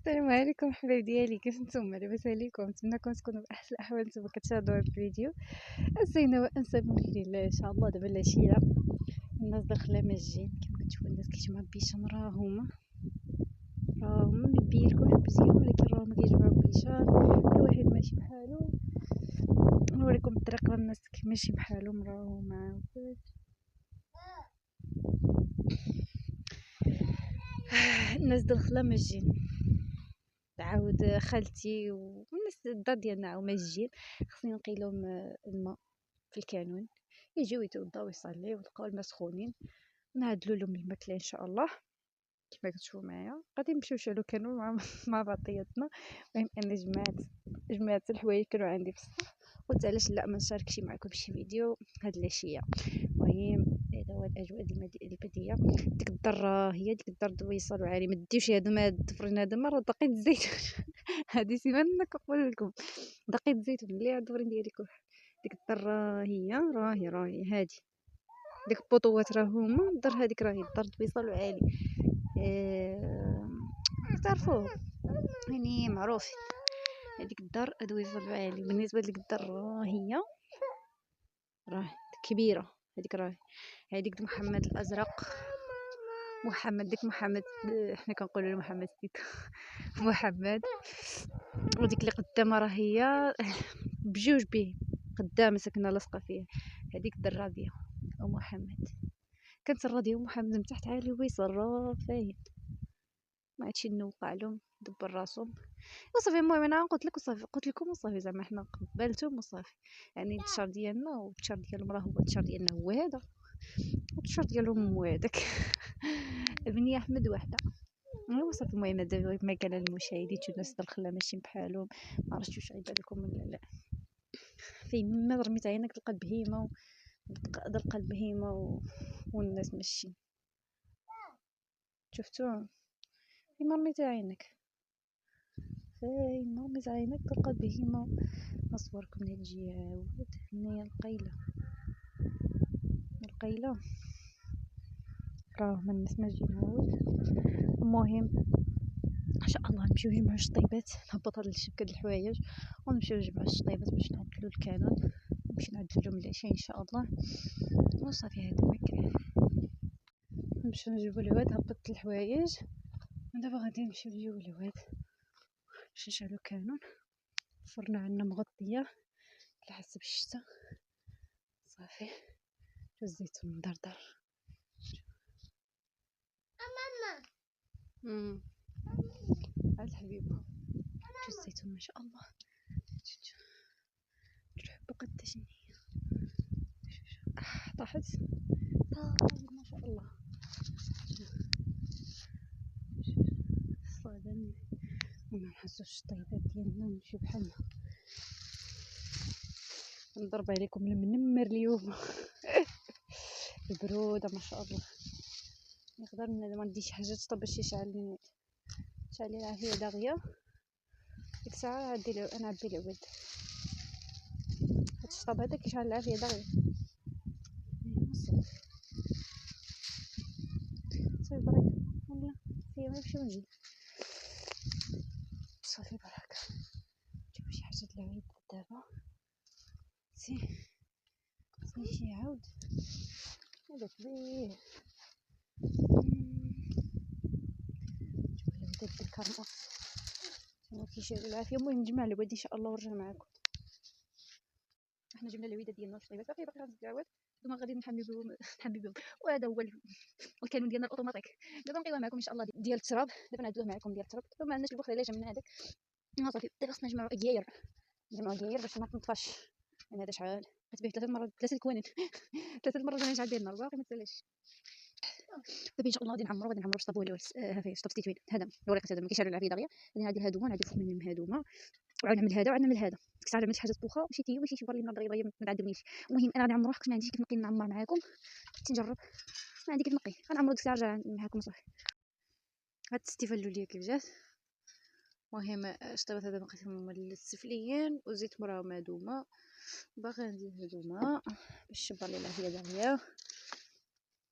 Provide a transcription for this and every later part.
السلام عليكم حبايب ديالي، كيف نتوما؟ لاباس عليكم؟ نتمنىكم تكونوا باحسن الاحوال. نتوما كتشاهدوا هذا الفيديو. اسينا وانسى من خير الله ان شاء الله. دابا العشيه الناس داخله ماجين كما كتشوفوا، الناس كيجمعوا بيشان. راهم مبينلكمش مزيان، ولكن راهم كيجمعوا بيشان، كل واحد ماشي بحالو. نوريكم الطريق الناس ماشي بحالهم، راهم عاود الناس داخله ماجين. عاود خالتي والناس الدار ديالنا عاود ماجين، خصني نقي لهم الماء في الكانون، يجيو يتوضاو ويصليو ويلقاو الماء سخونين، نعدلو لهم الماكله ان شاء الله. كما كتشوفوا معايا غادي نمشيو نشعلو كانون مع بعضياتنا. المهم انا جمعت الحوايج كانوا عندي في الصف، قلت علاش لا ما نشاركش معكم شي فيديو هاد العشيه. المهم هذا هو الاجواء البديه. ديك الدار هي ديك الدار دويصه وعالي، ما ديوش هادو ما الدفرين هذا مره دقيت الزيتون هذه سيمانه كنقول لكم دقيت الزيتون اللي عند الدفرين ديالي كل. ديك الدار هي راهي هادي، ديك البطوات راه هما الدار هذيك راهي الدار دويصه وعالي. تعرفوه يعني معروف هذيك الدار دويصه وعالي. بالنسبه لديك الدار راه كبيره، هذيك راهي هذيك محمد الازرق، ديك محمد حنا كنقولوا له محمد سيتو محمد. وديك اللي قدامها راه هي بجوج به قدام ساكنه لاصقه فيه، هذيك الدرابيه ومحمد. كانت الراديو محمد من تحت عالي ويصل راه فاين، ما عادش نوقع لهم دبر راسهم وصافي. المهم انا قلت لك وصافي، قلت لكم وصافي، زعما حنا قبلتهم وصافي. يعني التشار ديالنا والتشار ديالهم راه هو التشار ديالنا هو هذا، والتشار ديالهم هو هذاك بني احمد وحده. وصافي. المهم دابا ما كان المشاهدين الناس داخله ماشي بحالهم، ما عرفتش واش غيبان لكم ولا لا. فين ما رميت عينك تلقى البهيمه تلقى البهيمه والناس ماشيين. شفتوا فين ما رميت عينك، فين ما رميت عينك تلقى البهيمه. نصوركم من هاد الجهه عاود هنايا القيله راه من الناس ماجيين عاود. المهم ان شاء الله نمشيو نجمعوا الشطيبات، نهبط هاد الشبكه د الحوايج ونمشيو نجمعوا الشطيبات باش نعدلوا الكانون، نمشي نعدل لهم العشاء ان شاء الله. وصافي هذا ما كاين. نمشيو نجيبوا العواد. هبطت الحوايج ودابا غادي نمشيو نجيبوا العواد باش نشعلوا كانون. الفرن عندنا مغطيه على حسب الشتا. صافي الزيتون مدردر. ماما هاد الحبيبه شو الزيتون ما شاء الله، تحبوا قداش هي طاحت ما شاء الله. صادني ما نحسوش الشطيبات ديالنا نمشيو بحالنا. نضرب عليكم المنمر اليوم البروده ما شاء الله. نقدر ما نديش حاجه تطب باش يشعل لي العافيه داغيه. ديك الساعه انا عبي العود. هاد الشطاب هذا كيشعل العافيه داغيه. صافي برك ولا فيا نمشي ونجي. صافي برك نجيب شي حاجه د العيد دابا. خصني شي عاود هذا كبير. نجيب هاد الكرموس شنو كيشعل العافيه. المهم نجمع العواد ان شاء الله ونرجع معكم. احنا جبنا العويده ديالنا الشطيبات صافي باقي غنزيد العواد دوما غادي نحمي بهم. وهذا هو الكانون ديالنا الاوتوماتيك. دابا نقيوه معكم ان شاء الله ديال التراب. دابا نعدلوه معكم ديال التراب. دابا ما عندناش البخل علاش من هذاك. صافي دابا خصنا نجمعوا الكياير باش ما تنطفاش. يعني هذا شحال بقيت به 3 كوانين 3 المرات انا نشعل ديالنا باقي ما تساليش. دابا ان شاء الله غادي نعمرو الشطاب. هو ها شطاب ستيتوين هذا ورقه هذا ما كيشعلوا العافيه دغيا. غادي هادوما نعدل فوق منهم هادوما وعاد نعمل هذا وعاد نعمل هذا. ديك الساعه عملت حاجه طبوخه مشيتي شي برلين دغيا ما تعذبنيش. المهم انا غادي نعمر روحك ما عنديش كيف نقي نعمر معاكم تنجرب ما عندي كيف نقي. غنعمرو ديك الساعه نرجع معاكم صافي. هاد الستيفه اللوليه كيف جات. المهم الشطيبات هذا بقيتهم السفليين وزيت مراهم هادوما باغي نزيد هادوما باش شبر لي العافيه دغيا.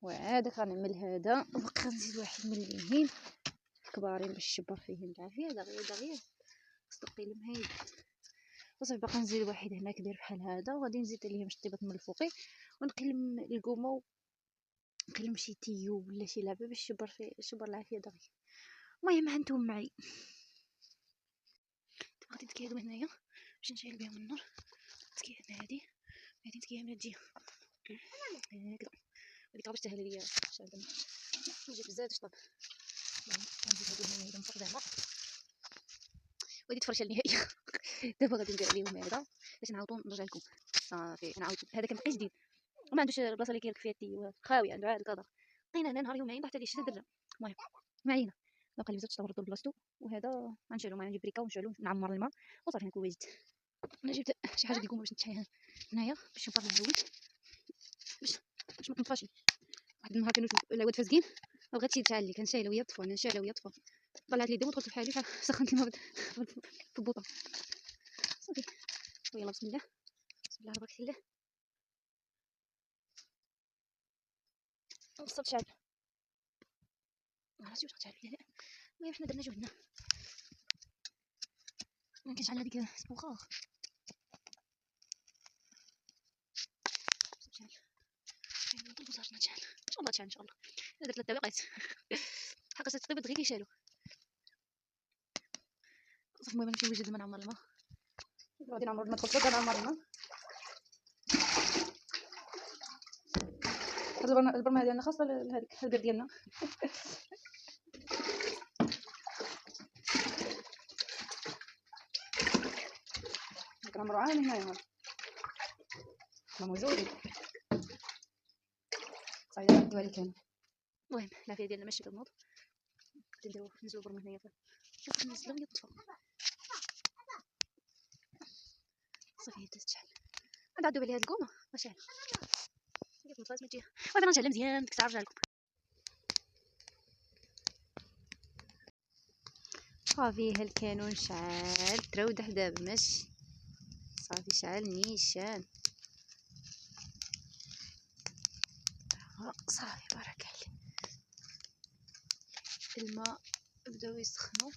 وعاد غنعمل هذا وبقى نزيد واحد من اليمين كبارين باش نشبر فيهم كاع فيها دغيا صدقي المهيد. وصافي باقا نزيد واحد هنا كبير بحال هذا، وغادي نزيد عليه مشطيبات من الفوقي، ونقلم الكومه ونقلم شي تيو ولا شي لعبه باش نشبر العافيه دغيا. المهم هانتوما معايا غادي نتكيادو هنايا باش نشعل بهم النار. تكيادنا هادي غادي نتكيها من الجهه هكذا، هذيك باش تسهل ليا شعل النار نجيب الزيت شطب. نزيد هادو هنايا من فوق زعما وغادي تفرشه النهائيه. دابا غادي ندير عليهم هذا باش نعاودو نرجع لكم. صافي نعاود هذا كان باقي جديد وما عندوش البلاصه اللي كيرك فيها التيو خاوي عنده عاد الكادر. بقينا هنا نهار يومين طاحت عليه الشتا درنا. المهم ما علينا باقي اللي بزاف تطورت لبلاصتو، وهذا غنشعلو معنا نجيب بريكه ونشعلو نعمر الماء وصافي نكون واجد. انا جبت شي حاجه ديالكم باش نتشعل هنايا باش نبقى نهوي باش ما تنطفاش. واحد النهار كانوا العواد فاسقين بغات شي تشعل لي كنشعلها وهي طفى، انا نشعلها وهي طفى، طلعت لي ديما ودخلت في حالي سخنت الماء في البوطه. صافي ويلا بسم الله بسم الله بركة الله. وصلت شعل عرفتي واش غتشعل فيها. المهم حنا درنا جهدنا ما كانش عندنا ديك السبوغه. شعل البوزاج نتشعل ان شاء الله تشعل ان شاء الله. انا درت 3 دقائق حق تطيب دغيا كيشالو. صافي المهم نمشيو نوجد الماء نعمر الماء. غادي نعمر الماء دخلت غادي نعمر الماء. البرمه ديالنا خاصه لهذيك البير ديالنا. كنعمرو عامي هنايا ما موجودين صايده نديوها لك هنا. المهم العافيه ديالنا ماشي كتنوض غادي نديرو نزلو البرمه هنايا شوف نزلو وهي تطفى. صافي هي تشعل غادي نعدو عليها هاد الكومه غنشعل هي تنطفات من الجهه وغادي نشعلها مزيان ديك الساعه نرجع لكم. صافي ها الكانون شعل ترودح دابا ماشي صافي شعل نيشان صافي بارك عليه. الماء بداو يسخنوا